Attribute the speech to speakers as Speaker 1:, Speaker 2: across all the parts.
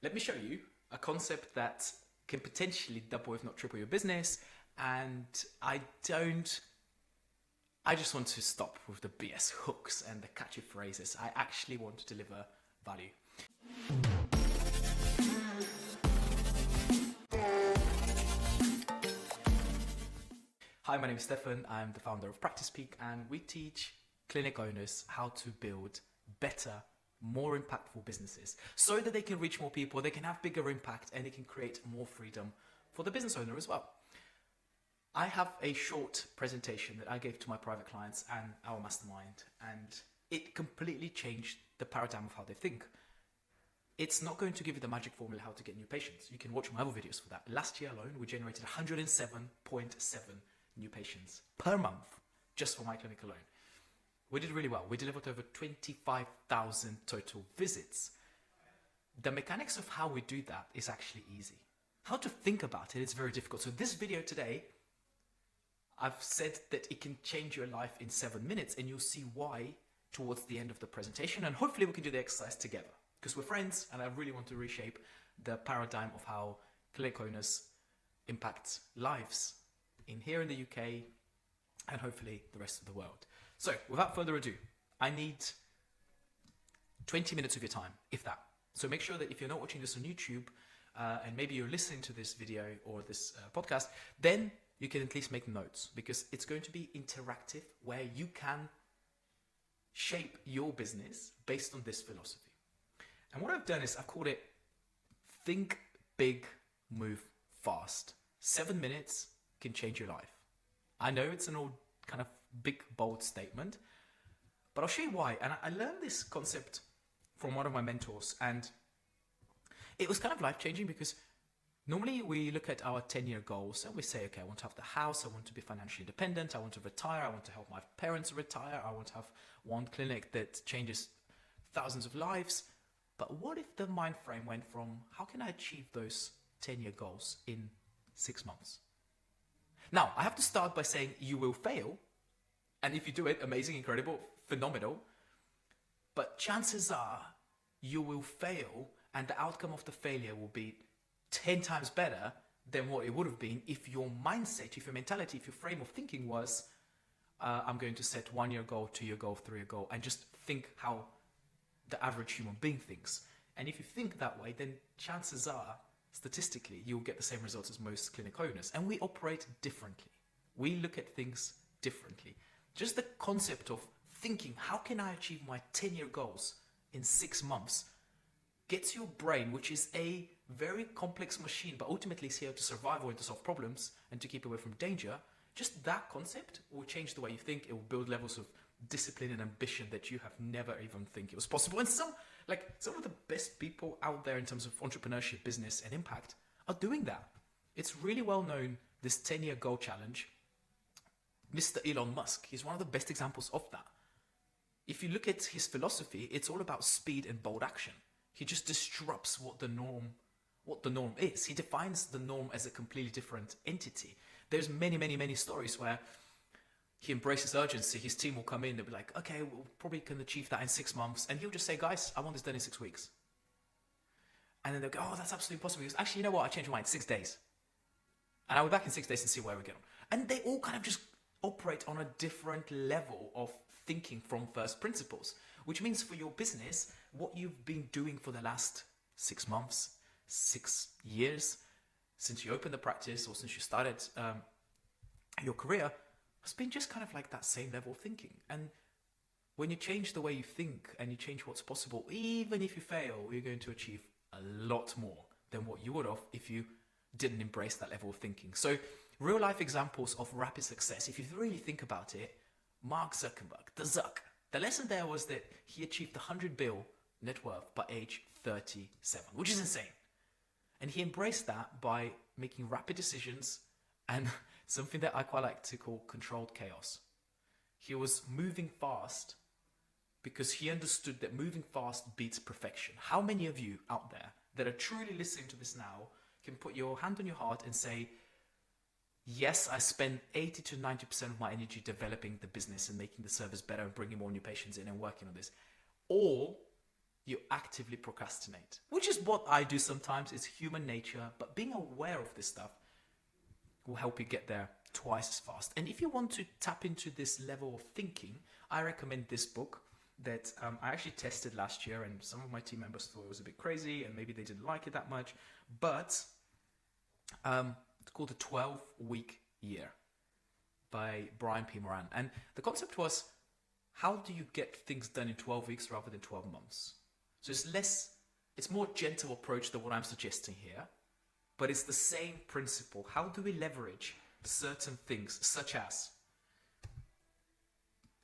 Speaker 1: let me show you a concept that can potentially double, if not triple, your business. And I just want to stop with the BS hooks and the catchy phrases. I actually want to deliver value. Hi, my name is Stefan. I'm the founder of Practice Peak, and we teach clinic owners how to build better, more impactful businesses so that they can reach more people, they can have bigger impact, and they can create more freedom for the business owner as well. I have a short presentation that I gave to my private clients and our mastermind, and it completely changed the paradigm of how they think. It's not going to give you the magic formula how to get new patients. You can watch my other videos for that. Last year alone, we generated 107.7 new patients per month just for my clinic alone. We did really well. We delivered over 25,000 total visits. The mechanics of how we do that is actually easy. How to think about it is very difficult. So this video today, I've said that it can change your life in 7 minutes, and you'll see why towards the end of the presentation. And hopefully we can do the exercise together because we're friends, and I really want to reshape the paradigm of how clinic owners impact lives here in the UK and hopefully the rest of the world. So without further ado, I need 20 minutes of your time, if that. So make sure that if you're not watching this on YouTube and maybe you're listening to this video or this podcast, then you can at least make notes, because it's going to be interactive where you can shape your business based on this philosophy. And what I've done is I've called it Think Big, Move Fast. 7 minutes can change your life. I know it's an old kind of big, bold statement, but I'll show you why. And I learned this concept from one of my mentors, and it was kind of life-changing because normally we look at our 10-year goals and we say, okay, I want to have the house, I want to be financially independent, I want to retire, I want to help my parents retire, I want to have one clinic that changes thousands of lives. But what if the mind frame went from, how can I achieve those 10-year goals in 6 months? Now, I have to start by saying you will fail. And if you do it, amazing, incredible, phenomenal. But chances are you will fail, and the outcome of the failure will be 10 times better than what it would have been if your mindset, if your mentality, if your frame of thinking was, I'm going to set 1 year goal, 2 year goal, 3 year goal, and just think how the average human being thinks. And if you think that way, then chances are, statistically, you'll get the same results as most clinic owners. And we operate differently. We look at things differently. Just the concept of thinking, how can I achieve my 10-year goals in 6 months, gets your brain, which is a very complex machine, but ultimately is here to survive or to solve problems and to keep away from danger. Just that concept will change the way you think. It will build levels of discipline and ambition that you have never even think it was possible. And some of the best people out there in terms of entrepreneurship, business, and impact are doing that. It's really well known, this 10-year goal challenge. Mr. Elon Musk, he's one of the best examples of that. If you look at his philosophy, it's all about speed and bold action. He just disrupts what the norm is. He defines the norm as a completely different entity. There's many stories where he embraces urgency. His team will come in, they'll be like, okay, we'll probably can achieve that in 6 months. And he'll just say, guys, I want this done in 6 weeks. And then they'll go, oh, that's absolutely impossible. He goes, actually, you know what? I changed my mind, 6 days. And I'll be back in 6 days and see where we get on. And they all kind of just operate on a different level of thinking from first principles, which means for your business, what you've been doing for the last 6 months, 6 years, since you opened the practice or since you started your career, has been just kind of like that same level of thinking. And when you change the way you think and you change what's possible, even if you fail, you're going to achieve a lot more than what you would have if you didn't embrace that level of thinking. So real life examples of rapid success, if you really think about it, Mark Zuckerberg, the Zuck, the lesson there was that he achieved the 100 bill net worth by age 37, which is insane. And he embraced that by making rapid decisions and something that I quite like to call controlled chaos. He was moving fast because he understood that moving fast beats perfection. How many of you out there that are truly listening to this now can put your hand on your heart and say, yes, I spend 80 to 90% of my energy developing the business and making the service better and bringing more new patients in and working on this. Or you actively procrastinate, which is what I do sometimes. It's human nature, but being aware of this stuff will help you get there twice as fast. And if you want to tap into this level of thinking, I recommend this book that I actually tested last year, and some of my team members thought it was a bit crazy and maybe they didn't like it that much, but it's called The 12-Week Year by Brian P. Moran. And the concept was, how do you get things done in 12 weeks rather than 12 months? So it's more gentle approach than what I'm suggesting here, but it's the same principle. How do we leverage certain things, such as,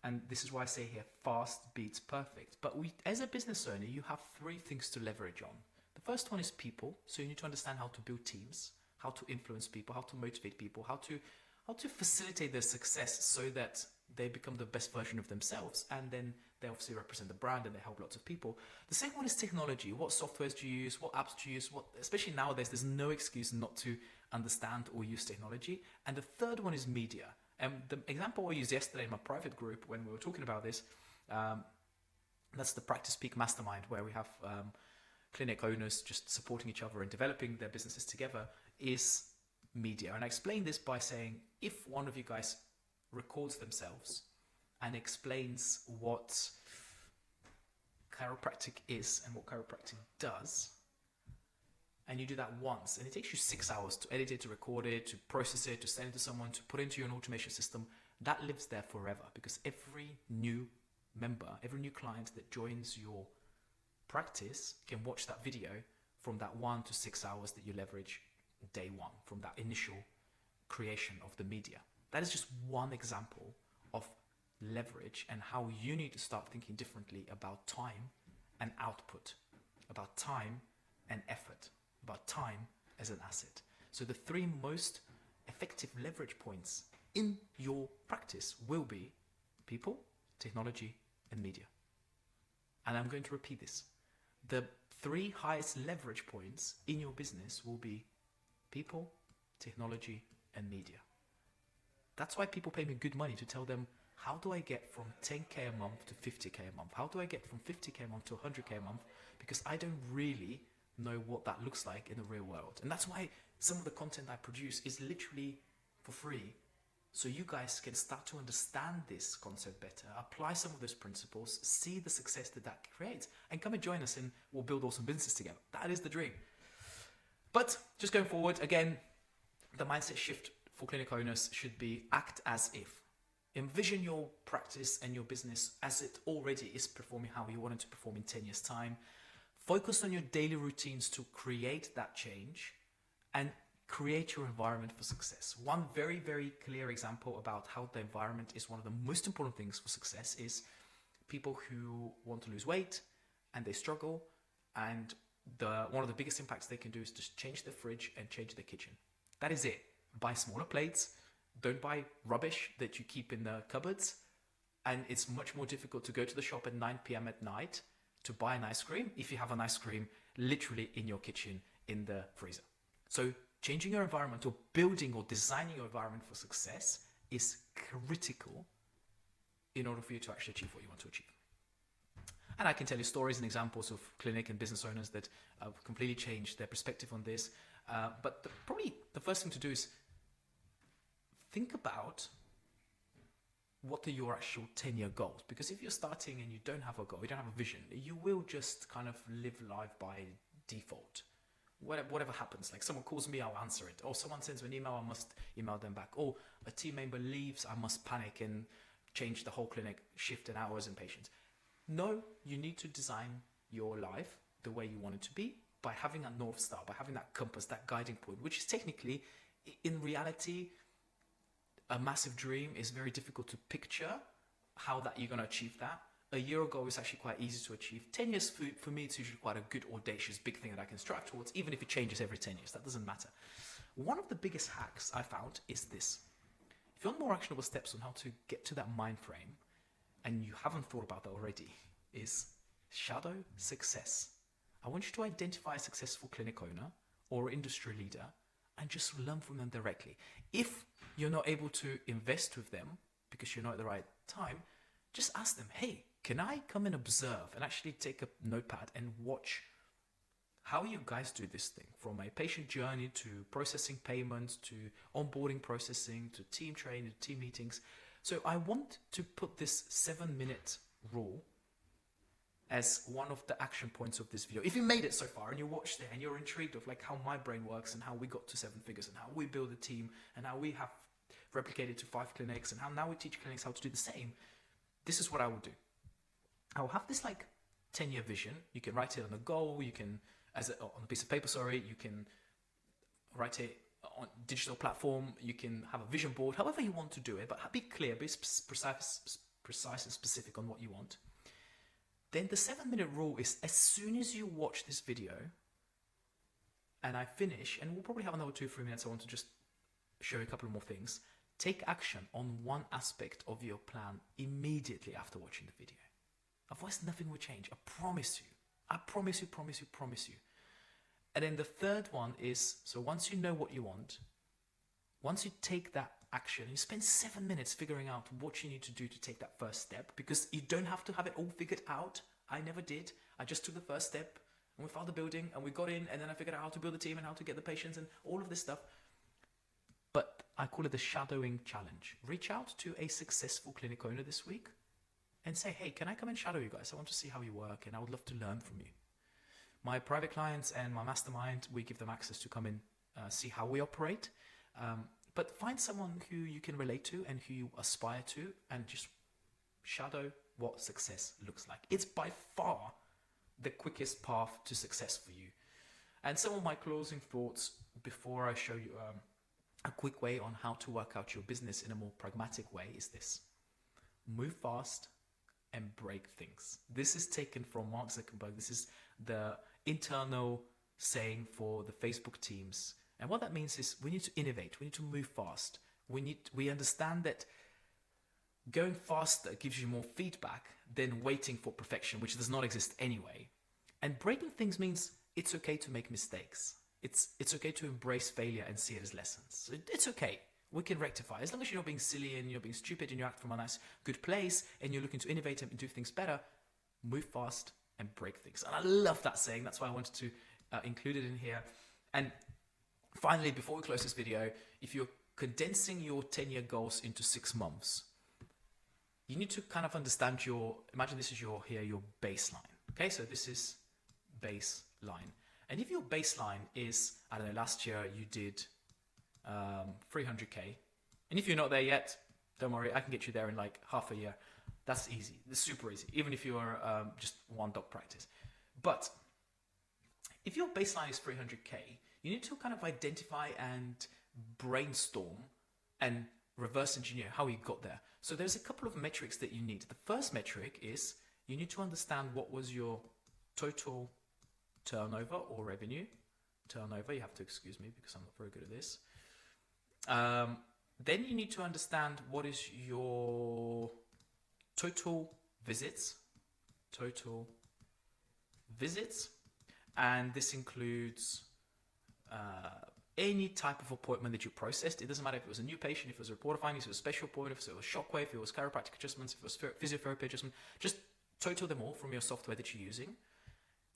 Speaker 1: and this is why I say here, fast beats perfect. But as a business owner, you have 3 things to leverage on. The first one is people. So you need to understand how to build teams, how to influence people, how to motivate people, how to facilitate their success so that they become the best version of themselves. And then they obviously represent the brand and they help lots of people. The second one is technology. What softwares do you use? What apps do you use? Especially nowadays, there's no excuse not to understand or use technology. And the third one is media. And the example I used yesterday in my private group when we were talking about this, that's the Practice Peak Mastermind, where we have clinic owners just supporting each other and developing their businesses together, is media. And I explained this by saying, if one of you guys records themselves and explains what chiropractic is and what chiropractic does, and you do that once, and it takes you 6 hours to edit it, to record it, to process it, to send it to someone, to put into your automation system, that lives there forever, because every new member, every new client that joins your practice can watch that video from that 1 to 6 hours that you leverage day one, from that initial creation of the media. That is just one example of leverage and how you need to start thinking differently about time and output, about time and effort, about time as an asset. So the 3 most effective leverage points in your practice will be people, technology, and media. And I'm going to repeat this. The 3 highest leverage points in your business will be people, technology, and media. That's why people pay me good money to tell them, how do I get from 10K a month to 50K a month? How do I get from 50K a month to 100K a month? Because I don't really know what that looks like in the real world. And that's why some of the content I produce is literally for free. So you guys can start to understand this concept better, apply some of those principles, see the success that creates, and come and join us and we'll build awesome businesses together. That is the dream. But just going forward, again, the mindset shift for clinic owners should be act as if. Envision your practice and your business as it already is performing how you want it to perform in 10 years' time. Focus on your daily routines to create that change and create your environment for success. One very, very clear example about how the environment is one of the most important things for success is people who want to lose weight and they struggle, and one of the biggest impacts they can do is just change their fridge and change their kitchen. That is it. Buy smaller plates. Don't buy rubbish that you keep in the cupboards. And it's much more difficult to go to the shop at 9 p.m. at night to buy an ice cream if you have an ice cream literally in your kitchen in the freezer. So changing your environment or building or designing your environment for success is critical in order for you to actually achieve what you want to achieve. And I can tell you stories and examples of clinic and business owners that have completely changed their perspective on this. But probably the first thing to do is think about what are your actual 10-year goals. Because if you're starting and you don't have a goal, you don't have a vision, you will just kind of live life by default. Whatever happens, like someone calls me, I'll answer it. Or someone sends me an email, I must email them back. Or a team member leaves, I must panic and change the whole clinic, shift in hours and patients. No, you need to design your life the way you want it to be by having that North Star, by having that compass, that guiding point, which is technically, in reality, a massive dream is very difficult to picture how that you're going to achieve that. A year ago, it's actually quite easy to achieve. 10 years for me, it's usually quite a good, audacious, big thing that I can strive towards, even if it changes every 10 years. That doesn't matter. One of the biggest hacks I found is this. If you want more actionable steps on how to get to that mind frame, and you haven't thought about that already, is shadow success. I want you to identify a successful clinic owner or industry leader and just learn from them directly. If you're not able to invest with them because you're not at the right time, just ask them, hey, can I come and observe and actually take a notepad and watch how you guys do this thing, from a patient journey to processing payments to onboarding processing to team training to team meetings. So I want to put this 7-minute rule as one of the action points of this video. If you made it so far and you watched it and you're intrigued of like how my brain works and how we got to 7 figures and how we build a team and how we have replicated to 5 clinics and how now we teach clinics how to do the same, this is what I will do. I'll have this like 10-year vision. You can write it on a goal, you can, on a piece of paper, sorry, you can write it on digital platform, you can have a vision board, however you want to do it, but be clear, be precise and specific on what you want. Then the 7-minute rule is, as soon as you watch this video and I finish, and we'll probably have another 2-3 minutes, I want to just show you a couple more things. Take action on one aspect of your plan immediately after watching the video. Otherwise, nothing will change. I promise you. I promise you, promise you, promise you. And then the third one is, so once you know what you want, once you take that action, you spend 7 minutes figuring out what you need to do to take that first step, because you don't have to have it all figured out. I never did. I just took the first step and we found the building and we got in, and then I figured out how to build a team and how to get the patients and all of this stuff. But I call it the shadowing challenge. Reach out to a successful clinic owner this week and say, hey, can I come and shadow you guys? I want to see how you work and I would love to learn from you. My private clients and my mastermind, we give them access to come and see how we operate. But find someone who you can relate to and who you aspire to, and just shadow what success looks like. It's by far the quickest path to success for you. And some of my closing thoughts before I show you a quick way on how to work out your business in a more pragmatic way is this: move fast and break things. This is taken from Mark Zuckerberg. This is the internal saying for the Facebook teams. And what that means is we need to innovate. We need to move fast. We understand that going faster gives you more feedback than waiting for perfection, which does not exist anyway. And breaking things means it's okay to make mistakes. It's okay to embrace failure and see it as lessons. So it's okay. We can rectify. As long as you're not being silly and you're being stupid and you act from a nice, good place and you're looking to innovate and do things better, move fast and break things. And I love that saying. That's why I wanted to include it in here. And finally, before we close this video, if you're condensing your 10-year goals into 6 months, you need to kind of understand imagine this is your baseline. Okay, so this is baseline. And if your baseline is, I don't know, last year you did 300K, and if you're not there yet, don't worry, I can get you there in like half a year. That's easy. It's super easy, even if you're just one dog practice. But if your baseline is 300K, you need to kind of identify and brainstorm and reverse engineer how you got there. So there's a couple of metrics that you need. The first metric is you need to understand what was your total turnover or revenue. Turnover, you have to excuse me because I'm not very good at this. Then you need to understand what is your total visits. Total visits. And this includes any type of appointment that you processed. It doesn't matter if it was a new patient, if it was a report of findings, if it was a special appointment, if it was shockwave, if it was chiropractic adjustments, if it was physiotherapy adjustment. Just total them all from your software that you're using.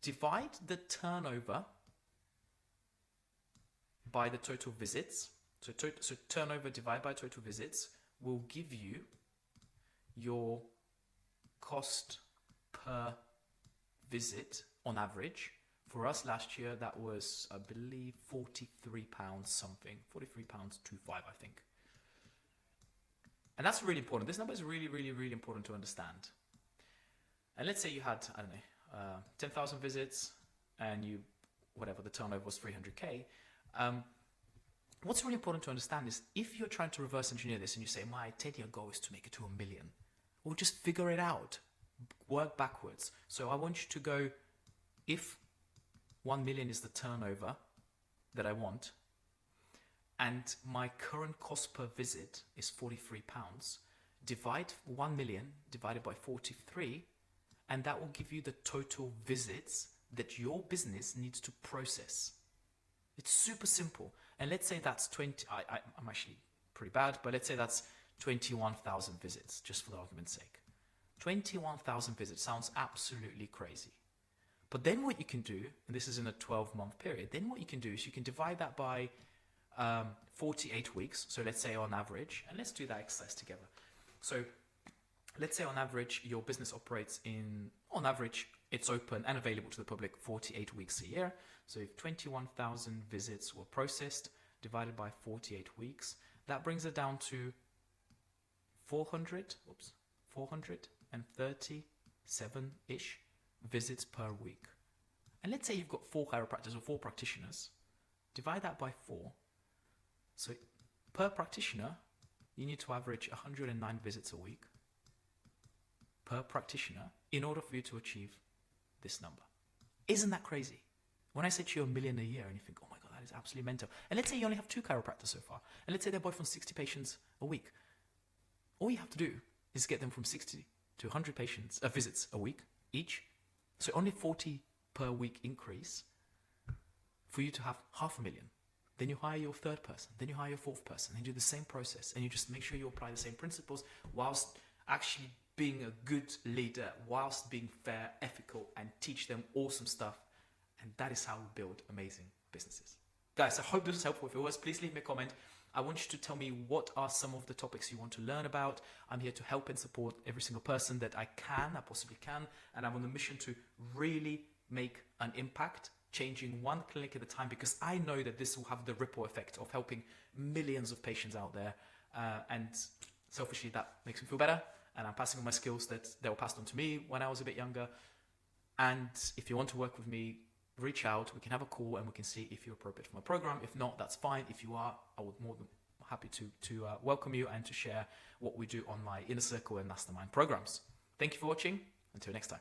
Speaker 1: Divide the turnover by the total visits. So turnover divided by total visits will give you your cost per visit on average. For us last year, that was, I believe, £43 something, £43.25, I think. And that's really important. This number is really, really, really important to understand. And let's say you had, I don't know, 10,000 visits and the turnover was 300K. What's really important to understand is if you're trying to reverse engineer this and you say, my 10-year goal is to make it to 1 million, well, just figure it out. Work backwards. So I want you to go, if 1 million is the turnover that I want, and my current cost per visit is £43, divide 1 million divided by 43, and that will give you the total visits that your business needs to process. It's super simple. And let's say that's 20, I'm actually pretty bad, but let's say that's 21,000 visits, just for the argument's sake. 21,000 visits sounds absolutely crazy. But then what you can do, and this is in a 12-month period, then what you can do is you can divide that by 48 weeks. So let's say on average, and let's do that exercise together. So let's say on average, your business operates on average, it's open and available to the public 48 weeks a year. So if 21,000 visits were processed, divided by 48 weeks, that brings it down to 437-ish visits per week. And let's say you've got 4 chiropractors or 4 practitioners. Divide that by 4. So per practitioner, you need to average 109 visits a week per practitioner in order for you to achieve this number. Isn't that crazy? When I say to you $1 million a year and you think, oh my God, that is absolutely mental. And let's say you only have 2 chiropractors so far. And let's say they're both on 60 patients a week. All you have to do is get them from 60 to 100 visits a week each. So only 40 per week increase for you to have 500,000. Then you hire your 3rd person. Then you hire your 4th person. And you do the same process. And you just make sure you apply the same principles whilst actually being a good leader, whilst being fair, ethical, and teach them awesome stuff. And that is how we build amazing businesses. Guys, I hope this was helpful. If it was, please leave me a comment. I want you to tell me what are some of the topics you want to learn about. I'm here to help and support every single person that I possibly can. And I'm on a mission to really make an impact, changing one clinic at a time, because I know that this will have the ripple effect of helping millions of patients out there. And selfishly, that makes me feel better. And I'm passing on my skills that were passed on to me when I was a bit younger. And if you want to work with me, reach out, we can have a call and we can see if you're appropriate for my program. If not, that's fine. If you are, I would more than happy to welcome you and to share what we do on my Inner Circle and Mastermind programs. Thank you for watching. Until next time.